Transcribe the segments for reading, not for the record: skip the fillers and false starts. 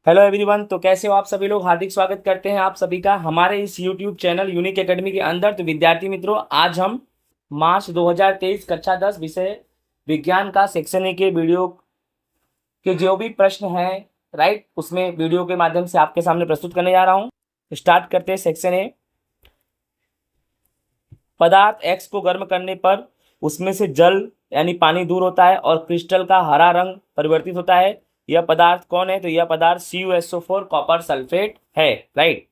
Hello everyone. तो कैसे हो आप सभी लोग। हार्दिक स्वागत करते हैं आप सभी का हमारे इस यूट्यूब चैनल यूनिक एकेडमी के अंदर। तो विद्यार्थी मित्रों, आज हम मार्च 2023 कक्षा 10 विषय विज्ञान का सेक्शन ए के वीडियो के जो भी प्रश्न हैं, राइट, उसमें वीडियो के माध्यम से आपके सामने प्रस्तुत करने जा रहा हूँ। स्टार्ट करते हैं सेक्शन ए। पदार्थ एक्स को गर्म करने पर उसमें से जल यानी पानी दूर होता है और क्रिस्टल का हरा रंग परिवर्तित होता है। यह पदार्थ कौन है? तो यह पदार्थ CuSO4 कॉपर सल्फेट है, राइट।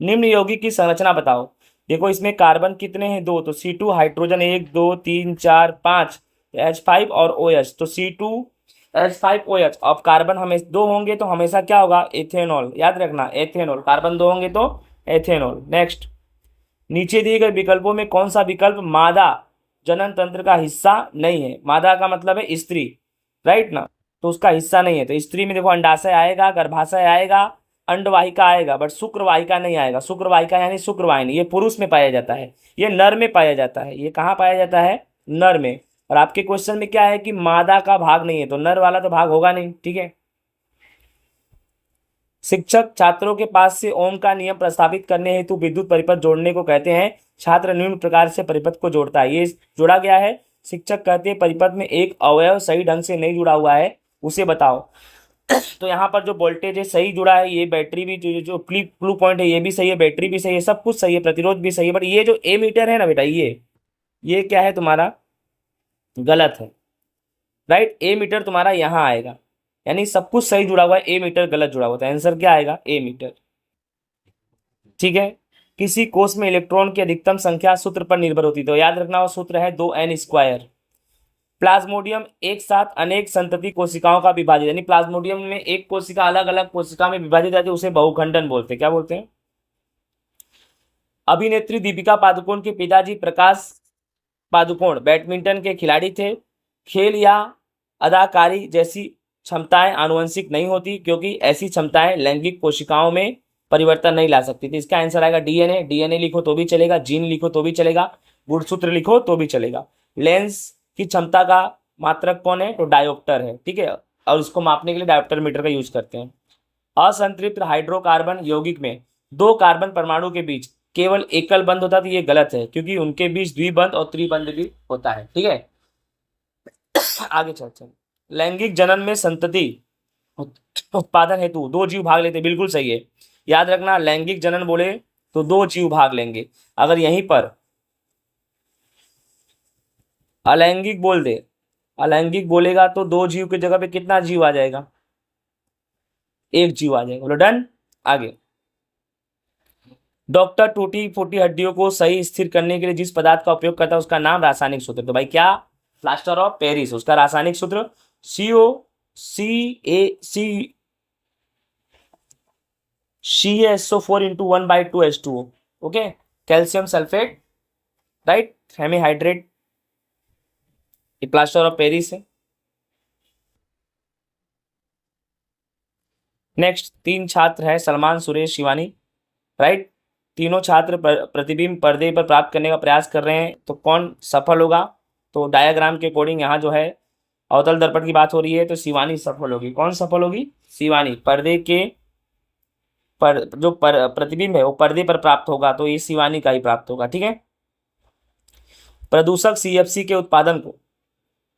निम्न यौगिक की संरचना बताओ। देखो, इसमें कार्बन कितने हैं? 2। तो C2 हाइड्रोजन 1 2 3 4 5 H5 और OH। तो C2H5OH। अब कार्बन हमेशा 2 होंगे तो हमेशा क्या होगा? एथेनॉल। याद रखना, एथेनॉल। कार्बन 2 होंगे तो एथेनॉल। नेक्स्ट, नीचे दिए गए विकल्पों में कौन सा विकल्प मादा जनन तंत्र का हिस्सा नहीं है? मादा का मतलब है स्त्री, राइट ना, तो उसका हिस्सा नहीं है। तो स्त्री में देखो, अंडाशय आएगा, गर्भाशय आएगा, अंडवाहिका आएगा, बट शुक्रवाहिका नहीं आएगा। शुक्रवाहिका यानी शुक्रवाहिनी, ये पुरुष में पाया जाता है, ये नर में पाया जाता है। ये कहाँ पाया जाता है? नर में। और आपके क्वेश्चन में क्या है कि मादा का भाग नहीं है, तो नर वाला तो भाग होगा नहीं, ठीक है। शिक्षक छात्रों के पास से ओम का नियम प्रस्तावित करने हेतु विद्युत परिपथ जोड़ने को कहते हैं। छात्र निम्न प्रकार से परिपथ को जोड़ता है। ये जोड़ा गया है। शिक्षक कहते हैं परिपथ में एक अवयव सही ढंग से नहीं जुड़ा हुआ है, उसे बताओ। तो यहाँ पर जो वोल्टेज है सही जुड़ा है, ये बैटरी भी जो ब्लू पॉइंट है ये भी सही है, बैटरी भी सही है, सब कुछ सही है, प्रतिरोध भी सही है। बट ये जो ए मीटर है ना बेटा, ये क्या है तुम्हारा? गलत है, राइट। ए मीटर तुम्हारा यहाँ आएगा, यानी सब कुछ सही जुड़ा हुआ है, ए मीटर गलत जुड़ा हुआ है। तो आंसर क्या आएगा? ए मीटर, ठीक है। किसी कोष में इलेक्ट्रॉन की अधिकतम संख्या सूत्र पर निर्भर होती है। तो याद रखना, वो सूत्र है 2n²। प्लाज्मोडियम एक साथ अनेक संतति कोशिकाओं का विभाजित, यानी प्लाज्मोडियम में एक कोशिका अलग अलग कोशिका में विभाजित जाती है, उसे बहुखंडन बोलते हैं। क्या बोलते हैं? अभिनेत्री दीपिका पादुकोण के पिताजी प्रकाश पादुकोण बैडमिंटन के खिलाड़ी थे। खेल या अदाकारी जैसी क्षमताएं आनुवंशिक नहीं होती, क्योंकि ऐसी क्षमताएं लैंगिक कोशिकाओं में परिवर्तन नहीं ला सकती थी। इसका आंसर आएगा डीएनए। डीएनए लिखो तो भी चलेगा, जीन लिखो तो भी चलेगा, गुणसूत्र लिखो तो भी चलेगा। लेंस की क्षमता का मात्रक कौन है? तो डायोप्टर है, ठीक है। और उसको मापने के लिए डायोप्टर मीटर का यूज करते हैं। असंतृप्त हाइड्रोकार्बन यौगिक में 2 कार्बन परमाणु के बीच केवल एकल बंध होता है। तो ये गलत है, क्योंकि उनके बीच द्विबंध और त्रिबंध भी होता है, ठीक है। आगे चलते हैं। लैंगिक जनन में संतति उत्पादन हेतु 2 जीव भाग लेते, बिल्कुल सही है। याद रखना, लैंगिक जनन बोले तो 2 जीव भाग लेंगे। अगर यहीं पर अलैंगिक बोल दे, अलैंगिक बोलेगा तो 2 जीव की जगह पे कितना जीव आ जाएगा? 1 जीव आ जाएगा। बोलो डन। आगे, डॉक्टर टूटी फूटी हड्डियों को सही स्थिर करने के लिए जिस पदार्थ का उपयोग करता है उसका नाम, रासायनिक सूत्र। तो भाई क्या? Plaster of Paris. उसका रासायनिक सूत्र CaSO4 × 1/2H2O। Okay, calcium sulphate, right, hemihydrate, ये प्लास्टर ऑफ पेरिस है। नेक्स्ट, 3 छात्र है, सलमान, सुरेश, शिवानी, राइट। तीनों छात्र प्रतिबिंब पर्दे पर प्राप्त करने का प्रयास कर रहे हैं, तो कौन सफल होगा? तो डायग्राम के अकॉर्डिंग यहाँ जो है अवतल दर्पण की बात हो रही है, तो शिवानी सफल होगी। कौन सफल होगी? शिवानी। पर्दे के जो प्रतिबिंब है वो पर्दे पर प्राप्त होगा, तो ये शिवानी का ही प्राप्त होगा, ठीक है। प्रदूषक CFC के उत्पादन को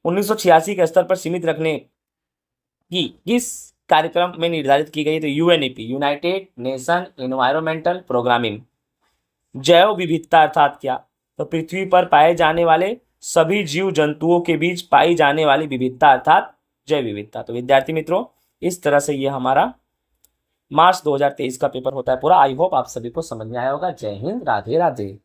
1986 के स्तर पर सीमित रखने की किस कार्यक्रम में निर्धारित की गई? तो UNEP, United nation environmental programming. जैव विविधता अर्थात क्या? तो पृथ्वी पर पाए जाने वाले सभी जीव जंतुओं के बीच पाई जाने वाली विविधता अर्थात जैव विविधता। तो विद्यार्थी मित्रों, इस तरह से ये हमारा मार्च 2023 का पेपर होता है पूरा। आई होप आप सभी को समझ में आया होगा। जय हिंद, राधे राधे।